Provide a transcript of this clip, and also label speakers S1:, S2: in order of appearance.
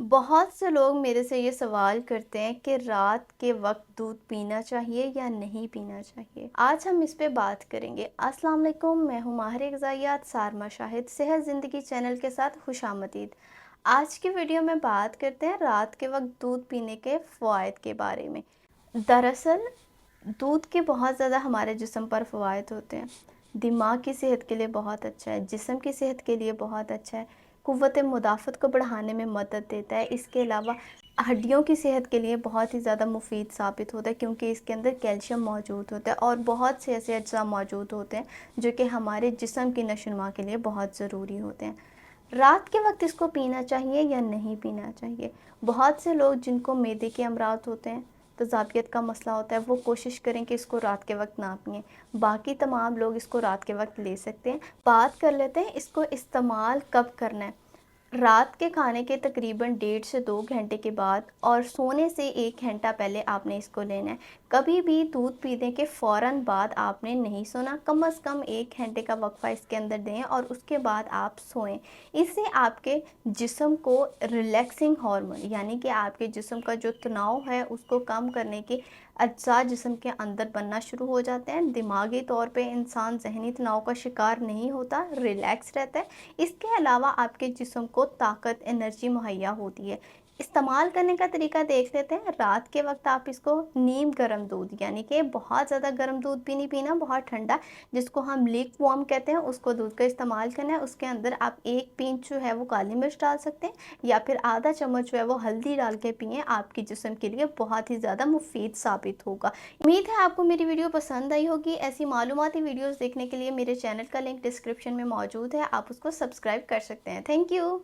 S1: बहुत से लोग मेरे से ये सवाल करते हैं कि रात के वक्त दूध पीना चाहिए या नहीं पीना चाहिए। आज हम इस पे बात करेंगे। अस्सलाम वालेकुम, मैं हूँ माहिर ग़िज़ाइयात सारमा शाहिद, सेहत ज़िंदगी चैनल के साथ खुशामदीद। आज की वीडियो में बात करते हैं रात के वक्त दूध पीने के फ़वाइद के बारे में। दरअसल दूध के बहुत ज़्यादा हमारे जिस्म पर फ़वाइद होते हैं। दिमाग की सेहत के लिए बहुत अच्छा है, जिस्म की सेहत के लिए बहुत अच्छा है, क़ुव्वत मुदाफ़त को बढ़ाने में मदद देता है। इसके अलावा हड्डियों की सेहत के लिए बहुत ही ज़्यादा मुफ़ीद साबित होता है, क्योंकि इसके अंदर कैल्शियम मौजूद होता है और बहुत से ऐसे अज्जा मौजूद होते हैं जो कि हमारे जिस्म की नशोनुमा के लिए बहुत ज़रूरी होते हैं। रात के वक्त इसको पीना चाहिए या नहीं पीना चाहिए? बहुत से लोग जिनको मैदे के अमराज होते हैं, तज़ाबियत का मसला होता है, वो कोशिश करें कि इसको रात के वक्त ना पिएँ। बाकी तमाम लोग इसको रात के वक्त ले सकते हैं। बात कर लेते हैं इसको इस्तेमाल कब करना है। रात के खाने के तकरीबन 1.5 से 2 घंटे के बाद और सोने से 1 घंटा पहले आपने इसको लेना है। कभी भी दूध पीने के फ़ौरन बाद आपने नहीं सोना, कम से कम 1 घंटे का वक्फ़ा इसके अंदर दें और उसके बाद आप सोएं। इससे आपके जिस्म को रिलैक्सिंग हार्मोन, यानी कि आपके जिस्म का जो तनाव है उसको कम करने के अज्जा जिस्म के अंदर बनना शुरू हो जाते हैं। दिमागी तौर पे इंसान ज़हनी तनाव का शिकार नहीं होता, रिलैक्स रहता है। इसके अलावा आपके जिस्म को ताकत, एनर्जी मुहैया होती है। इस्तेमाल करने का तरीका देख लेते हैं। रात के वक्त आप इसको नीम गर्म दूध, यानी कि बहुत ज़्यादा गर्म दूध भी नहीं पीना, बहुत ठंडा, जिसको हम लिक वार्म कहते हैं, उसको दूध का इस्तेमाल करना है। उसके अंदर आप 1 पिंच जो है वो काली मिर्च डाल सकते हैं या फिर आधा चम्मच जो है वो हल्दी डाल के पिएँ। आपके जिस्म के लिए बहुत ही ज़्यादा मुफीद साबित होगा। उम्मीद है आपको मेरी वीडियो पसंद आई होगी। ऐसी मालूमाती वीडियोज़ देखने के लिए मेरे चैनल का लिंक डिस्क्रिप्शन में मौजूद है, आप उसको सब्सक्राइब कर सकते हैं। Thank you.